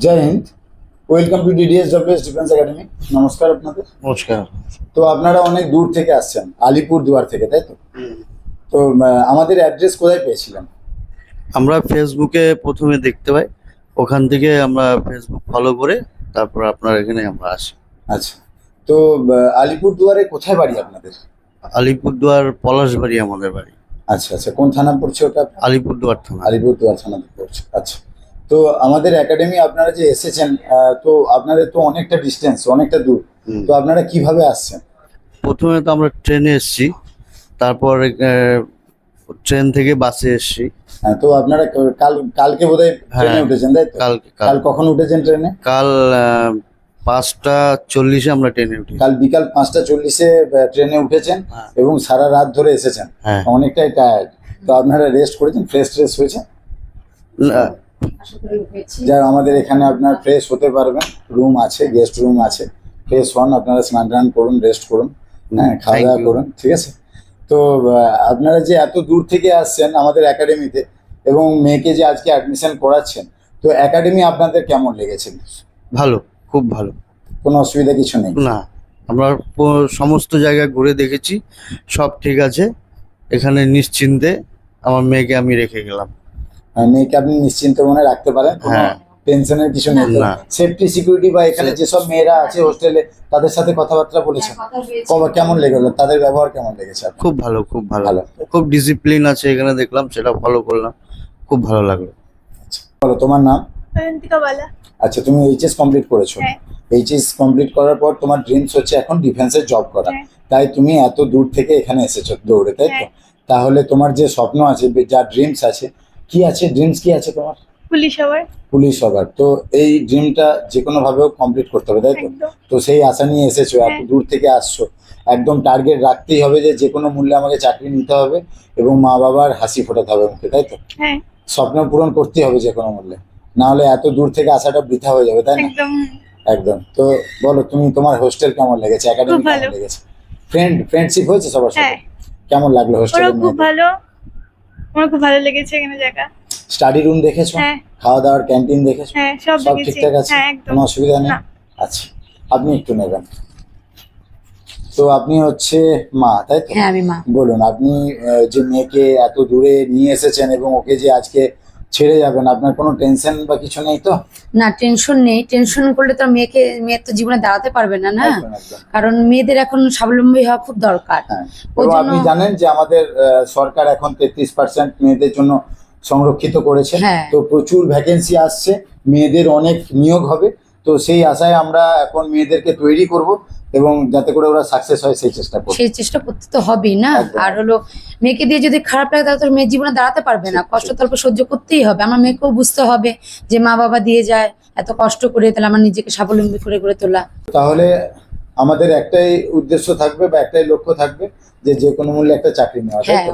Joy Hind. Welcome to DDSWS Defence Academy. নমস্কার আপনাদের। নমস্কার। তো আপনারা অনেক দূর থেকে আসছেন, আলিপুরদুয়ার থেকে, তাই তো? তো আমাদের অ্যাড্রেস কোথায় পেয়েছিলেন? আমরা ফেসবুকে প্রথমে দেখতে পাই, ওখান থেকে আমরা ফেসবুক ফলো করে তারপর আপনার এখানে আমরা আসি। আচ্ছা, তো আলিপুরদুয়ারে কোথায় বাড়ি আপনাদের? আলিপুরদুয়ার পলাশবাড়ি আমাদের বাড়ি। আচ্ছা আচ্ছা, কোন থানা পড়ছে ওটা? আলিপুরদুয়ার থানা। আলিপুরদুয়ার থানাতে পড়ছে। আচ্ছা, তো আমাদের একাডেমি আপনারা যে এসেছেন, তো আপনাদের তো অনেকটা ডিস্টেন্স, অনেকটা দূর। তো আপনারা কিভাবে আসছেন? প্রথমে তো আমরা ট্রেনে এসেছি, তারপর ট্রেন থেকে বাসে এসেছি। হ্যাঁ, তো আপনারা কালকে বোধহয় ট্রেনে হ্যাঁ, উঠেছেন, তাই তো? কাল কখন উঠেছেন ট্রেনে? কাল 5:40 আমরা ট্রেনে উঠি। কাল বিকাল 5:40 ট্রেনে উঠেছেন হ্যাঁ। এবং সারা রাত ধরে এসেছেন। হ্যাঁ। অনেকটাই টায়ার্ড। তো আপনারা রেস্ট করেছেন, ফ্রেশ হয়েছে? যা আমাদের এখানে আপনার ফ্রেশ হতে পারবেন, রুম আছে, গেস্ট রুম আছে। ফ্রেশ হন, আপনারা স্নান টান করুন, রেস্ট করুন, হ্যাঁ, খাওয়া দাওয়া করুন, ঠিক আছে? তো আপনারা যে এত দূর থেকে আসছেন আমাদের একাডেমিতে এবং মেয়েকে যে আজকে অ্যাডমিশন করাচ্ছেন, তো একাডেমি আপনাদের কেমন লেগেছে? ভালো, খুব ভালো। কোনো অসুবিধা কিছু নেই? না, আমরা সমস্ত জায়গা ঘুরে দেখেছি, সব ঠিক আছে। এখানে নিশ্চিন্তে আমার মেয়েকে আমি রেখে গেলাম। মেয়েকে আপনি নিশ্চিন্ত মনে রাখতে পারেন, কোনো হ্যাঁ। টেনশনের কিছু নেই? না। সেফটি সিকিউরিটি বা এখানে যেসব মেয়েরা আছে হোস্টেলে, তাদের সাথে কথাবার্তা বলেছেন? কেমন লেগেলো? তাদের ব্যবহার কেমন লেগেছে আপনার? খুব ভালো, খুব ভালো। ভালো। খুব ডিসিপ্লিন আছে এখানে, দেখলাম, সেটা ফলো করলাম, খুব ভালো লাগলো। বলো, তোমার নাম? অয়ন্তিকা বালা। আচ্ছা, তুমি এইচএস কমপ্লিট করেছো। হ্যাঁ। এইচএস কমপ্লিট করার পর তোমার ড্রিমস হচ্ছে এখন ডিফেন্সে জব করা। হ্যাঁ। তাই তুমি এত দূর থেকে এখানে এসেছো দৌড়ে, তাই তো? হ্যাঁ। তাহলে তোমার যে স্বপ্ন আছে, যা ড্রিমস আছে, কি আছে? ড্রিমস কি আছে তোমার? পুলিশ হওয়ার। পুলিশ হবার। তো এই ড্রিমটা যে কোনো ভাবেও কমপ্লিট করতে হবে, তাই তো? একদম। তো সেই আশা নিয়ে এসেছো, এত হ্যাঁ। দূর থেকে আসছো, একদম টার্গেট রাখতেই হবে যে কোনো মূল্যে আমাকে চাকরি নিতে হবে এবং মা বাবার হাসি ফোটাতে হবে মুখে, তাই তো? হ্যাঁ, স্বপ্ন পূরণ করতেই হবে যে কোনো মূল্যে, না হলে এত দূর থেকে আসাটা বৃথা হয়ে যাবে, তাই না? একদম। একদম। তো বলো, তোমার হোস্টেল কেমন লেগেছে, একাডেমি খুব ভালো। কেমন লেগেছে? ফ্রেন্ডশিপ হয়েছে সবার সাথে? হ্যাঁ। কেমন লাগলো হোস্টেলে? ওরাও খুব ভালো, আমার খুব ভালো লেগেছে এখানে জায়গা। স্টাডি রুম দেখেছো? হ্যাঁ। খাওয়া দাওয়ার ক্যান্টিন দেখেছো? হ্যাঁ, সব সব দেখেছি। ঠিকঠাক আছে? হ্যাঁ, একদম। কোনো অসুবিধা নেই? না। আচ্ছা, আপনি একটু নেবেন। তো আপনি হচ্ছে মা, তাই তো? হ্যাঁ, আমি মা। বলুন, আপনি যে মেয়েকে এত দূরে নিয়ে এসেছেন এবং ওকে যে আজকে ছেড়ে যাবেন, আপনার কোনো টেনশন বা কিছু নেই তো? না, টেনশন নেই। টেনশন করলে তো মেয়ের তো জীবনে দাঁড়াতে পারবে না, না? একদম, একদম। কারণ মেয়েদের এখন স্বাবলম্বী হওয়া খুব দরকার। হ্যাঁ, ওই এবং জন্য আপনি জানেন যে আমাদের সরকার এখন 33% মেয়েদের জন্য সংরক্ষিত করেছে। হ্যাঁ। তো প্রচুর ভ্যাকেন্সি আসছে, মেয়েদের অনেক নিয়োগ হবে। তো সেই আশায় আমরা এখন মেয়েদেরকে তৈরি করব এবং যাতে করে ওরা সাকসেস হয় সেই চেষ্টা করব। সেই চেষ্টা করতে তো হবেই না। একদম। আর হলো, মেয়েকে দিয়ে যদি খারাপ লাগে তাহলে তো মেয়ের জীবনে দাঁড়াতে পারবে না। ঠিক, কষ্ট ঠিক। তো অল্প সহ্য করতেই হবে। আমার মেয়েকেও বুঝতে হবে যে মা বাবা দিয়ে যায় এত কষ্ট করে, তাহলে আমার নিজেকে স্বাবলম্বী করে গড়ে তোলা। তাহলে আমাদের একটাই উদ্দেশ্য থাকবে বা একটাই লক্ষ্য থাকবে যে কোনো মূল্যে একটা চাকরি নেওয়া, তাই হ্যাঁ, তো?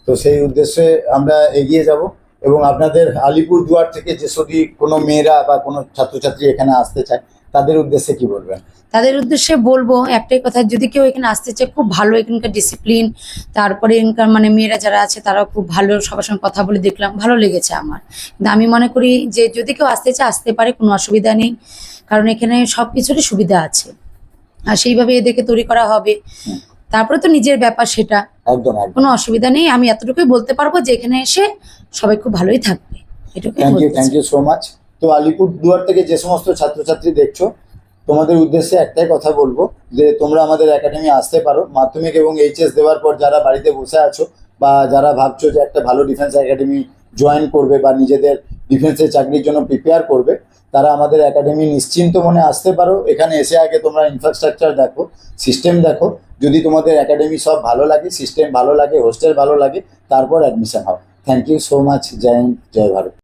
তো সেই উদ্দেশ্যে আমরা এগিয়ে যাব এবং আপনাদের আলিপুরদুয়ার থেকে যে যদি কোনো মেয়েরা বা কোনো ছাত্রছাত্রী এখানে আসতে চায়, তাদের উদ্দেশ্যে কি বলবেন? তাদের উদ্দেশ্যে বলবো একটাই কথা, যদি কেউ এখানে আসতে চায়, খুব ভালো এখানকার ডিসিপ্লিন। তারপরে এখানকার মানে মেয়েরা যারা আছে তারাও খুব ভালো, সবার সঙ্গে কথা বলে দেখলাম, ভালো লেগেছে আমার। কিন্তু আমি মনে করি যে যদি কেউ আসতে চায় আসতে পারে, কোনো অসুবিধা নেই। কারণ এখানে সব কিছুরই সুবিধা আছে, আর সেইভাবে এদেরকে তৈরি করা হবে। তারপরে তো নিজের ব্যাপার, সেটা একদম একদম। কোনো অসুবিধা নেই। আমি এতটুকুই বলতে পারবো যে এখানে এসে সবাই খুব ভালোই থাকবে, এটুকুই থ্যাংক ইউ সো মাচ। তো আলিপুরদুয়ার থেকে যে সমস্ত ছাত্রছাত্রী দেখছো, তোমাদের উদ্দেশ্যে একটাই কথা বলবো যে তোমরা আমাদের একাডেমি আসতে পারো। মাধ্যমিক এবং এইচএস দেওয়ার পর যারা বাড়িতে বসে আছো বা যারা ভাবছো যে একটা ভালো ডিফেন্স একাডেমি জয়েন করবে বা নিজেদের ডিফেন্সের চাকরির জন্য প্রিপেয়ার করবে, তারা আমাদের একাডেমি নিশ্চিন্ত মনে আসতে পারো। এখানে এসে আগে তোমরা ইনফ্রাস্ট্রাকচার দেখো, সিস্টেম দেখো। যদি তোমাদের একাডেমি সব ভালো লাগে, সিস্টেম ভালো লাগে, হোস্টেল ভালো লাগে, তারপর অ্যাডমিশন হও। Thank you so much. জয় হিন্দ, জয় ভারত।